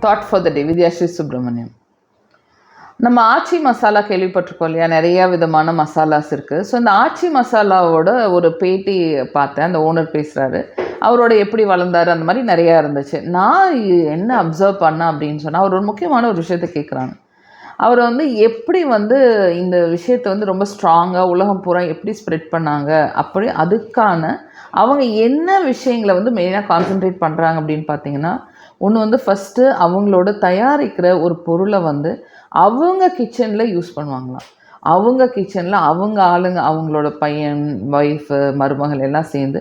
Thought for the டே வித்யாஸ்ரீ சுப்ரமணியம். நம்ம ஆச்சி மசாலா கேள்விப்பட்டிருக்கோம் இல்லையா? நிறையா விதமான மசாலாஸ் இருக்குது. ஸோ இந்த ஆச்சி மசாலாவோட ஒரு பேட்டி பார்த்தேன். அந்த ஓனர் பேசுகிறாரு. அவரோட எப்படி வளர்ந்தார் அந்த மாதிரி நிறையா இருந்துச்சு. நான் என்ன அப்சர்வ் பண்ணேன் அப்படின்னு சொன்னால், அவர் ஒரு முக்கியமான ஒரு விஷயத்தை கேட்குறாங்க. அவர் எப்படி இந்த விஷயத்தை ரொம்ப ஸ்ட்ராங்காக உலகம் பூரா எப்படி ஸ்ப்ரெட் பண்ணாங்க, அப்படி அதுக்கான அவங்க என்ன விஷயங்களை மெயினாக கான்சென்ட்ரேட் பண்ணுறாங்க அப்படின்னு பார்த்தீங்கன்னா, ஒன்று ஃபஸ்ட்டு அவங்களோட தயாரிக்கிற ஒரு பொருளை அவங்க கிச்சனில் யூஸ் பண்ணுவாங்களாம். அவங்க கிச்சனில் அவங்க ஆளுங்க, அவங்களோட பையன், ஒய்ஃபு, மருமகள் எல்லாம் சேர்ந்து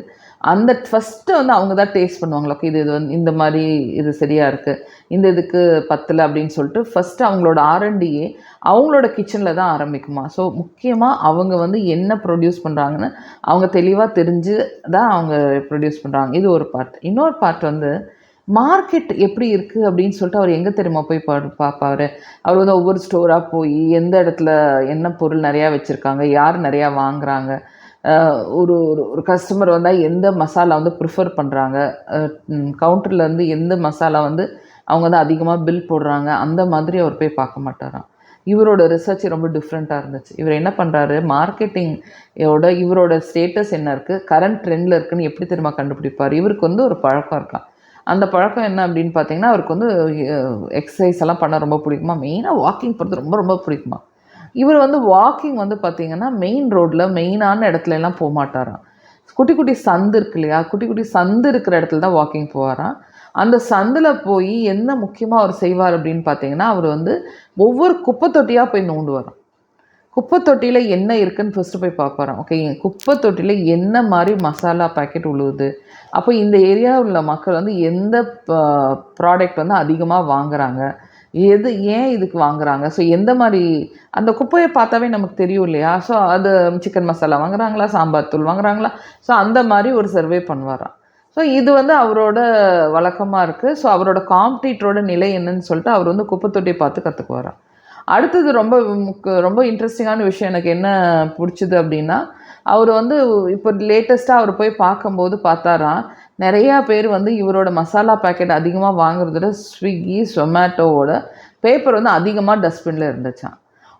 அந்த ஃபஸ்ட்டு அவங்க தான் டேஸ்ட் பண்ணுவாங்களா. ஓகே, இது இந்த மாதிரி இது சரியாக இருக்குது, இந்த இதுக்கு பத்தலை அப்படின்னு சொல்லிட்டு ஃபஸ்ட்டு அவங்களோட ஆர்என்டியே அவங்களோட கிச்சனில் தான் ஆரம்பிக்குமா. ஸோ முக்கியமாக அவங்க என்ன ப்ரொடியூஸ் பண்ணுறாங்கன்னு அவங்க தெளிவாக தெரிஞ்சு தான் அவங்க ப்ரொடியூஸ் பண்ணுறாங்க. இது ஒரு பார்ட். இன்னொரு பார்ட் மார்க்கெட் எப்படி இருக்குது அப்படின்னு சொல்லிட்டு அவர் எங்கே தெரியுமா போய் பார்ப்பார். அவர் ஒவ்வொரு ஸ்டோராக போய் எந்த இடத்துல என்ன பொருள் நிறையா வச்சுருக்காங்க, யார் நிறையா வாங்குகிறாங்க, ஒரு ஒரு கஸ்டமர் வந்தால் எந்த மசாலா ப்ரிஃபர் பண்ணுறாங்க, கவுண்டர்லேருந்து எந்த மசாலா அவங்க அதிகமாக பில் போடுறாங்க, அந்த மாதிரி அவர் போய் பார்க்க மாட்டாராம். இவரோட ரிசர்ச் ரொம்ப டிஃப்ரெண்ட்டாக இருந்துச்சு. இவர் என்ன பண்ணுறாரு, இவரோட ஸ்டேட்டஸ் என்ன இருக்குது, கரண்ட் ட்ரெண்டில் இருக்குதுன்னு எப்படி தெரியுமா கண்டுபிடிப்பார். இவருக்கு ஒரு பழக்கம் இருக்கான். அந்த பழக்கம் என்ன அப்படின்னு பார்த்தீங்கன்னா, அவருக்கு எக்ஸசைஸ் எல்லாம் பண்ண ரொம்ப பிடிக்குமா. மெயினாக வாக்கிங் போகிறது ரொம்ப ரொம்ப பிடிக்குமா. இவர் வாக்கிங் பார்த்தீங்கன்னா மெயின் ரோட்டில் மெயினான இடத்துல எல்லாம் போக மாட்டாராம். குட்டி குட்டி சந்து இருக்கு இல்லையா, குட்டி குட்டி சந்து இருக்கிற இடத்துல தான் வாக்கிங் போவாராம். அந்த சந்தில் போய் என்ன முக்கியமாக அவர் செய்வார் அப்படின்னு பார்த்தீங்கன்னா, அவர் ஒவ்வொரு குப்பை தொட்டியாக போய் நோண்டுவாராம். குப்பை தொட்டியில் என்ன இருக்குதுன்னு ஃபஸ்ட்டு போய் பார்ப்பாராம். ஓகே, குப்பை தொட்டியில் என்ன மாதிரி மசாலா பேக்கெட் உழுவுது, அப்போ இந்த ஏரியாவில் உள்ள மக்கள் எந்த ப்ராடக்ட் அதிகமாக வாங்குகிறாங்க, ஏன் இதுக்கு வாங்குகிறாங்க, ஸோ எந்த மாதிரி அந்த குப்பையை பார்த்தாவே நமக்கு தெரியும் இல்லையா. ஸோ அது சிக்கன் மசாலா வாங்குறாங்களா, சாம்பார் தூள் வாங்குறாங்களா, ஸோ அந்த மாதிரி ஒரு சர்வே பண்ணுவாராம். ஸோ இது அவரோட வழக்கமாக இருக்குது. ஸோ அவரோட காம்படிட்டரோட நிலை என்னன்னு சொல்லிட்டு அவர் குப்பை தொட்டியை பார்த்து கற்றுக்குவாராம். அடுத்தது ரொம்ப இன்ட்ரெஸ்டிங்கான விஷயம் எனக்கு என்ன பிடிச்சிது அப்படின்னா, அவர் இப்போ லேட்டஸ்ட்டாக அவர் போய் பார்க்கும்போது பார்த்தாராம், நிறையா பேர் இவரோட மசாலா பேக்கெட் அதிகமாக வாங்குறதோட ஸ்விக்கி, சொமேட்டோவோட பேப்பர் அதிகமாக டஸ்ட்பினில் இருந்துச்சான்.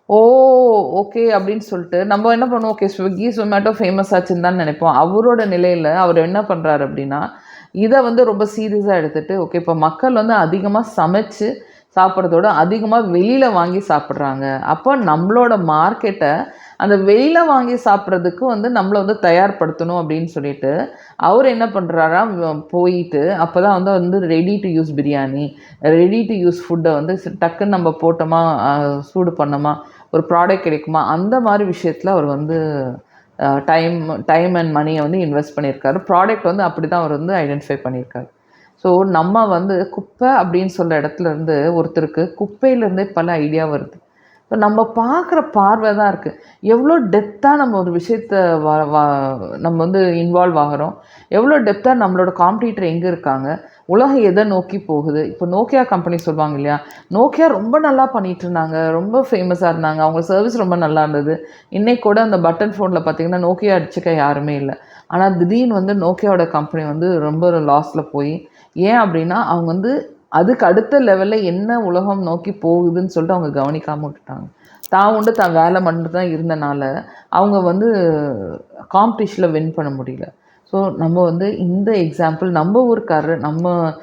ஓகே அப்படின்னு சொல்லிட்டு நம்ம என்ன பண்ணுவோம், ஓகே ஸ்விக்கி, சொமேட்டோ ஃபேமஸ் ஆச்சுன்னு தான் நினைப்போம். அவரோட நிலையில் அவர் என்ன பண்ணுறாரு அப்படின்னா, இதை ரொம்ப சீரியஸாக எடுத்துகிட்டு, ஓகே இப்போ மக்கள் அதிகமாக சமைச்சு சாப்பிட்றதோட அதிகமாக வெளியில் வாங்கி சாப்பிட்றாங்க. அப்போ நம்மளோட மார்க்கெட்டை அந்த வெளியில் வாங்கி சாப்பிட்றதுக்கு நம்மளை தயார்படுத்தணும் அப்படின்னு சொல்லிட்டு அவர் என்ன பண்ணுறாரா, போயிட்டு அப்போ தான் ready to use biryani, ready to use ஃபுட்டை டக்குன்னு நம்ம போட்டோமா, சூடு பண்ணோமா, ஒரு ப்ராடக்ட் கிடைக்குமா, அந்த மாதிரி விஷயத்தில் அவர் டைம் அண்ட் மணியை இன்வெஸ்ட் பண்ணியிருக்காரு. ப்ராடக்ட் அப்படி தான் அவர் ஐடென்டிஃபை பண்ணியிருக்காரு. ஸோ நம்ம குப்பை அப்படின்னு சொல்கிற இடத்துலேருந்து ஒருத்தருக்கு குப்பையிலேருந்தே பல ஐடியா வருது. ஸோ நம்ம பார்க்குற பார்வை தான் இருக்குது. எவ்வளோ டெப்த்தாக நம்ம ஒரு விஷயத்தை நம்ம இன்வால்வ் ஆகிறோம், எவ்வளோ டெப்த்தாக நம்மளோட காம்படிட்டர் எங்கே இருக்காங்க, உலகம் எதை நோக்கி போகுது. இப்போ நோக்கியா கம்பெனி சொல்லுவாங்க இல்லையா, நோக்கியா ரொம்ப நல்லா பண்ணிகிட்டு இருந்தாங்க, ரொம்ப ஃபேமஸாக இருந்தாங்க, அவங்க சர்வீஸ் ரொம்ப நல்லா இருந்தது. இன்றைக்கி கூட அந்த பட்டன் ஃபோனில் பார்த்திங்கன்னா நோக்கியா அடிச்சுக்க யாருமே இல்லை. ஆனால் திடீர்னு நோக்கியாவோட கம்பெனி ரொம்ப லாஸில் போய், ஏன் அப்படின்னா அவங்க அதுக்கு அடுத்த லெவலில் என்ன உலகம் நோக்கி போகுதுன்னு சொல்லிட்டு அவங்க கவனிக்காமல் விட்டுட்டாங்க. தான் வேலை மட்டும் தான் இருந்தனால அவங்க காம்படிஷனில் வின் பண்ண முடியல. ஸோ நம்ம இந்த எக்ஸாம்பிள் நம்ம ஊருக்காரர், நம்ம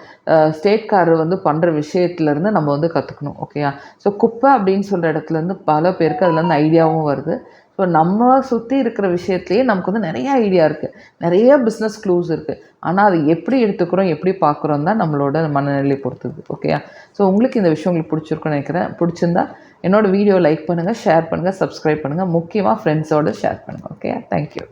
ஸ்டேட்காரர் பண்ணுற விஷயத்துலேருந்து நம்ம கற்றுக்கணும். ஓகேயா. ஸோ குப்பை அப்படின்னு சொல்கிற இடத்துலேருந்து பல பேருக்கு அதுலேருந்து ஐடியாவும் வருது. ஸோ நம்ம சுற்றி இருக்கிற விஷயத்துலேயே நமக்கு நிறைய ஐடியா இருக்குது, நிறைய பிஸ்னஸ் க்ளூஸ் இருக்குது. ஆனால் அது எப்படி எடுத்துக்கிறோம், எப்படி பார்க்குறோம் தான் நம்மளோட மனநிலை பொறுத்தது. ஓகேயா. ஸோ உங்களுக்கு இந்த விஷயம் உங்களுக்கு பிடிச்சிருக்குன்னு நினைக்கிறேன். பிடிச்சிருந்தா என்னோடய வீடியோ லைக் பண்ணுங்கள், ஷேர் பண்ணுங்கள், சப்ஸ்கிரைப் பண்ணுங்கள், முக்கியமாக ஃப்ரெண்ட்ஸோடு ஷேர் பண்ணுங்கள். Okay, thank you.